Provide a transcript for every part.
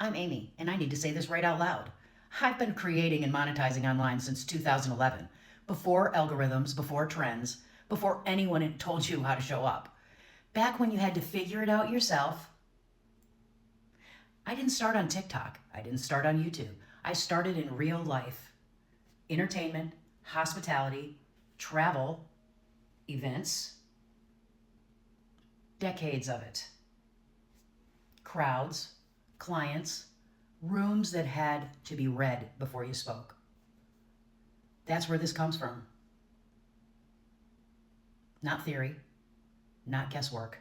I'm Amy, and I need to say this right out loud. I've been creating and monetizing online since 2011, before algorithms, before trends, before anyone had told you how to show up. Back when you had to figure it out yourself. I didn't start on TikTok. I didn't start on YouTube. I started in real life. Entertainment, hospitality, travel, events, decades of it. Crowds, clients, rooms that had to be read before you spoke. That's where this comes from. Not theory, not guesswork.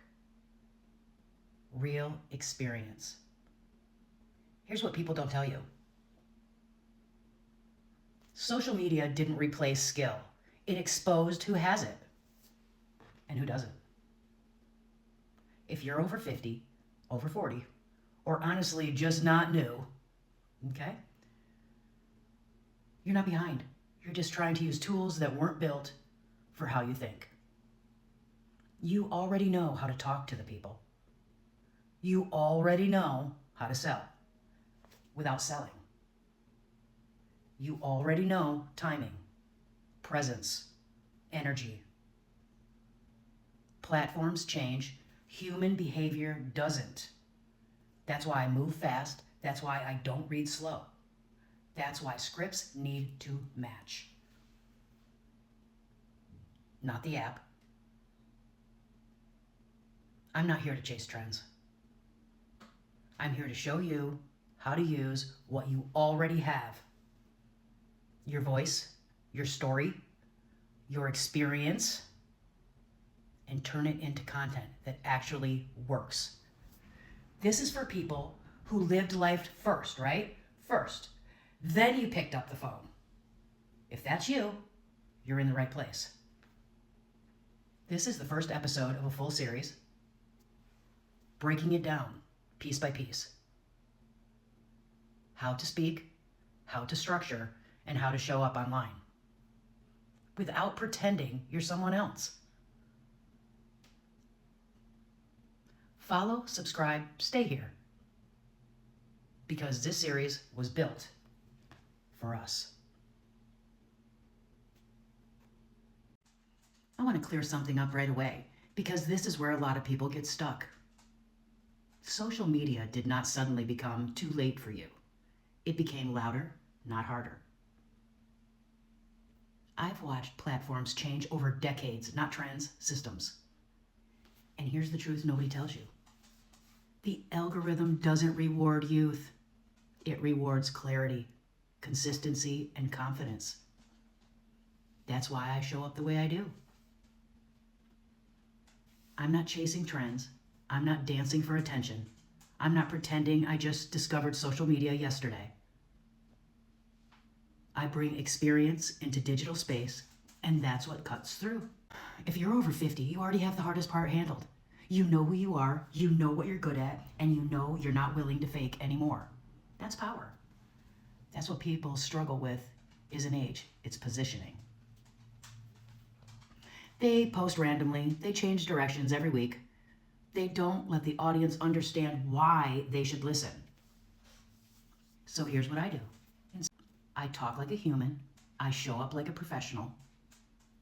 Real experience. Here's what people don't tell you. Social media didn't replace skill. It exposed who has it and who doesn't. If you're over 50, over 40, or honestly just not new, okay? You're not behind. You're just trying to use tools that weren't built for how you think. You already know how to talk to the people. You already know how to sell without selling. You already know timing, presence, energy. Platforms change. Human behavior doesn't. That's why I move fast. That's why I don't read slow. That's why scripts need to match. Not the app. I'm not here to chase trends. I'm here to show you how to use what you already have. Your voice, your story, your experience, and turn it into content that actually works. This is for people who lived life first, right? First. Then you picked up the phone. If that's you, you're in the right place. This is the first episode of a full series, breaking it down piece by piece. How to speak, how to structure, and how to show up online without pretending you're someone else. Follow, subscribe, stay here. Because this series was built for us. I want to clear something up right away, because this is where a lot of people get stuck. Social media did not suddenly become too late for you. It became louder, not harder. I've watched platforms change over decades, not trends, systems. And here's the truth nobody tells you. The algorithm doesn't reward youth. It rewards clarity, consistency, and confidence. That's why I show up the way I do. I'm not chasing trends. I'm not dancing for attention. I'm not pretending I just discovered social media yesterday. I bring experience into digital space, and that's what cuts through. If you're over 50, you already have the hardest part handled. You know who you are, you know what you're good at, and you know you're not willing to fake anymore. That's power. That's what people struggle with isn't age, it's positioning. They post randomly, they change directions every week. They don't let the audience understand why they should listen. So here's what I do. I talk like a human, I show up like a professional,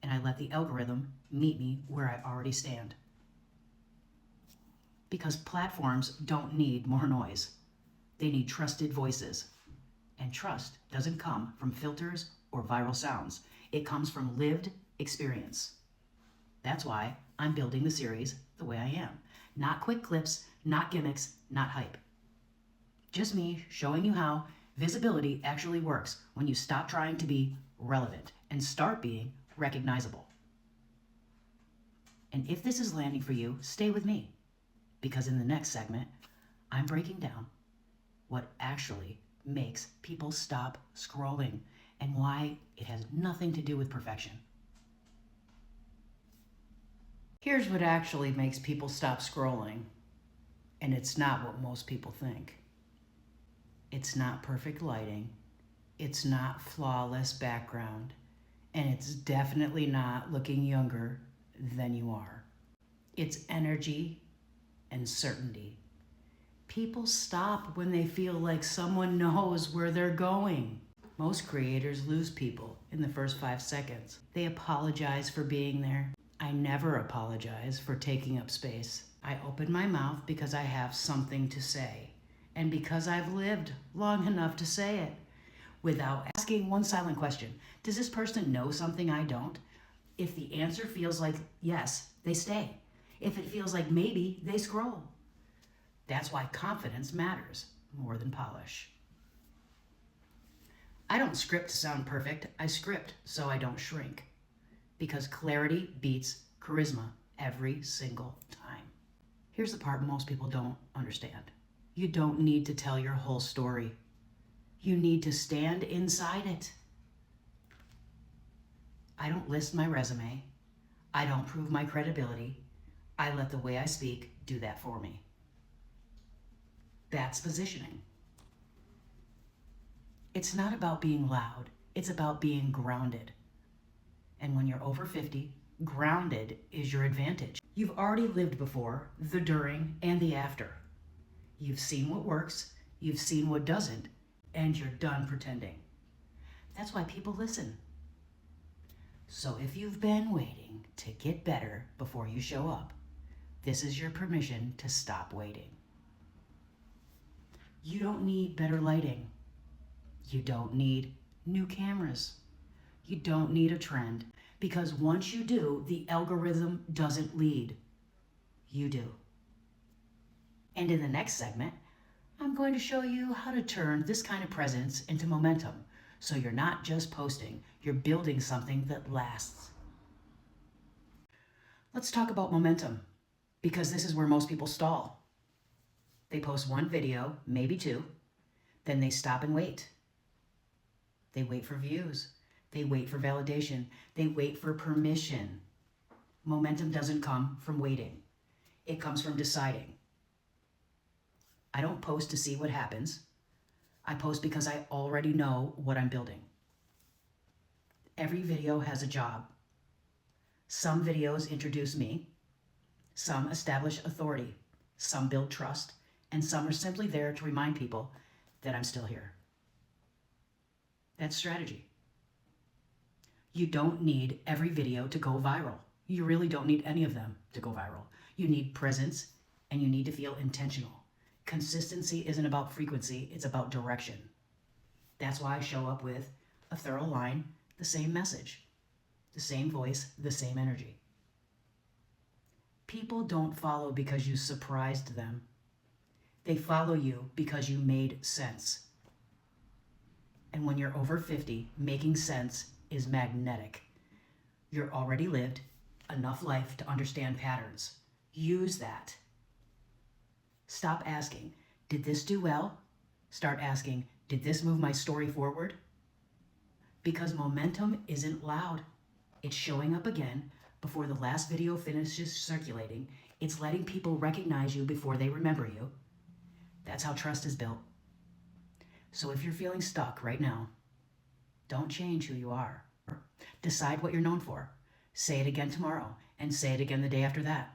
and I let the algorithm meet me where I already stand. Because platforms don't need more noise. They need trusted voices. And trust doesn't come from filters or viral sounds. It comes from lived experience. That's why I'm building the series the way I am. Not quick clips, not gimmicks, not hype. Just me showing you how visibility actually works when you stop trying to be relevant and start being recognizable. And if this is landing for you, stay with me. Because in the next segment, I'm breaking down what actually makes people stop scrolling and why it has nothing to do with perfection. Here's what actually makes people stop scrolling, and it's not what most people think. It's not perfect lighting, it's not flawless background, and it's definitely not looking younger than you are. It's energy and certainty. People stop when they feel like someone knows where they're going. Most creators lose people in the first 5 seconds. They apologize for being there. I never apologize for taking up space. I open my mouth because I have something to say, and because I've lived long enough to say it, without asking one silent question. Does this person know something I don't? If the answer feels like yes, they stay. If it feels like maybe, they scroll. That's why confidence matters more than polish. I don't script to sound perfect. I script so I don't shrink. Because clarity beats charisma every single time. Here's the part most people don't understand. You don't need to tell your whole story. You need to stand inside it. I don't list my resume. I don't prove my credibility. I let the way I speak do that for me. That's positioning. It's not about being loud. It's about being grounded. And when you're over 50, grounded is your advantage. You've already lived before, the during and the after. You've seen what works, you've seen what doesn't, and you're done pretending. That's why people listen. So if you've been waiting to get better before you show up, this is your permission to stop waiting. You don't need better lighting. You don't need new cameras. You don't need a trend, because once you do, the algorithm doesn't lead. You do. And in the next segment, I'm going to show you how to turn this kind of presence into momentum. So you're not just posting, you're building something that lasts. Let's talk about momentum, because this is where most people stall. They post one video, maybe two, then they stop and wait. They wait for views. They wait for validation. They wait for permission. Momentum doesn't come from waiting. It comes from deciding. I don't post to see what happens. I post because I already know what I'm building. Every video has a job. Some videos introduce me. Some establish authority. Some build trust. And some are simply there to remind people that I'm still here. That's strategy. You don't need every video to go viral. You really don't need any of them to go viral. You need presence, and you need to feel intentional. Consistency isn't about frequency, it's about direction. That's why I show up with a thorough line, the same message, the same voice, the same energy. People don't follow because you surprised them. They follow you because you made sense. And when you're over 50, making sense is magnetic. You're already lived enough life to understand patterns. Use that. Stop asking, did this do well? Start asking, did this move my story forward? Because momentum isn't loud. It's showing up again before the last video finishes circulating. It's letting people recognize you before they remember you. That's how trust is built. So if you're feeling stuck right now, don't change who you are. Decide what you're known for. Say it again tomorrow, and say it again the day after that.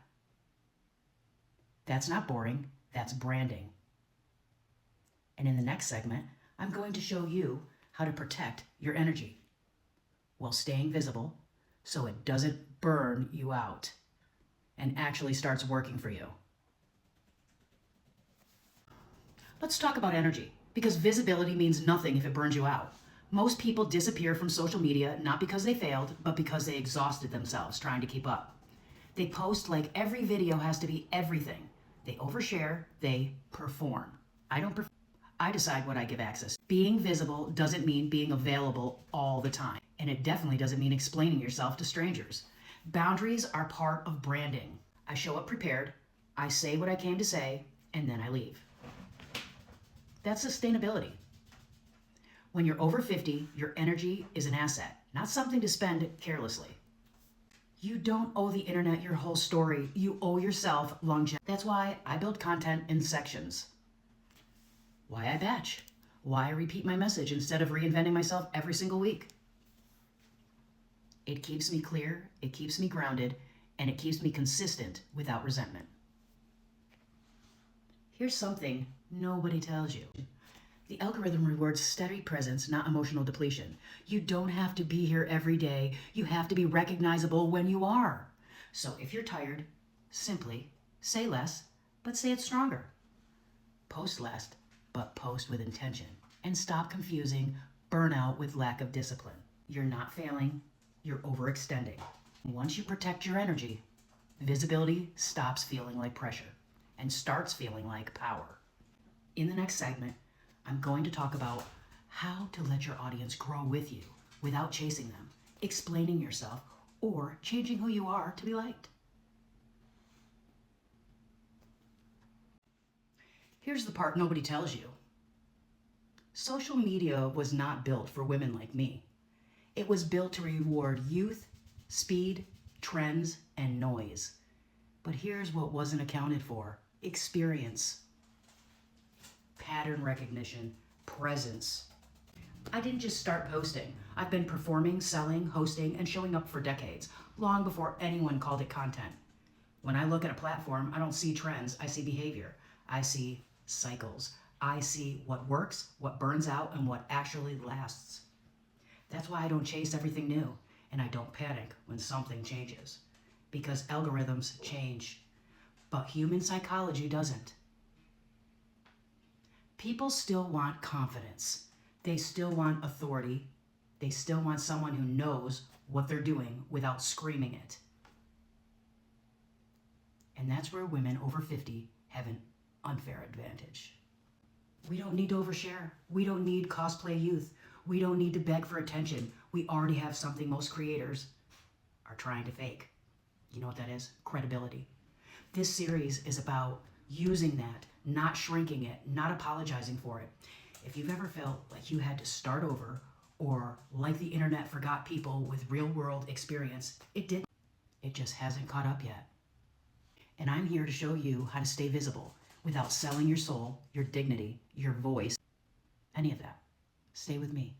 That's not boring, that's branding. And in the next segment, I'm going to show you how to protect your energy while staying visible so it doesn't burn you out and actually starts working for you. Let's talk about energy, because visibility means nothing if it burns you out. Most people disappear from social media not because they failed, but because they exhausted themselves trying to keep up. They post like every video has to be everything. They overshare, they perform. I decide what I give access. Being visible doesn't mean being available all the time. And it definitely doesn't mean explaining yourself to strangers. Boundaries are part of branding. I show up prepared, I say what I came to say, and then I leave. That's sustainability. When you're over 50, your energy is an asset, not something to spend carelessly. You don't owe the internet your whole story. You owe yourself longevity. That's why I build content in sections. Why I batch. Why I repeat my message instead of reinventing myself every single week. It keeps me clear, it keeps me grounded, and it keeps me consistent without resentment. Here's something nobody tells you. The algorithm rewards steady presence, not emotional depletion. You don't have to be here every day. You have to be recognizable when you are. So if you're tired, simply say less, but say it stronger. Post less, but post with intention. And stop confusing burnout with lack of discipline. You're not failing, you're overextending. Once you protect your energy, visibility stops feeling like pressure and starts feeling like power. In the next segment, I'm going to talk about how to let your audience grow with you without chasing them, explaining yourself, or changing who you are to be liked. Here's the part nobody tells you. Social media was not built for women like me. It was built to reward youth, speed, trends, and noise. But here's what wasn't accounted for: experience, pattern recognition, presence. I didn't just start posting. I've been performing, selling, hosting, and showing up for decades, long before anyone called it content. When I look at a platform, I don't see trends, I see behavior. I see cycles. I see what works, what burns out, and what actually lasts. That's why I don't chase everything new, and I don't panic when something changes. Because algorithms change, but human psychology doesn't. People still want confidence. They still want authority. They still want someone who knows what they're doing without screaming it. And that's where women over 50 have an unfair advantage. We don't need to overshare. We don't need cosplay youth. We don't need to beg for attention. We already have something most creators are trying to fake. You know what that is? Credibility. This series is about using that, not shrinking it, not apologizing for it. If you've ever felt like you had to start over, or like the internet forgot people with real world experience, it didn't. It just hasn't caught up yet. And I'm here to show you how to stay visible without selling your soul, your dignity, your voice, any of that. Stay with me.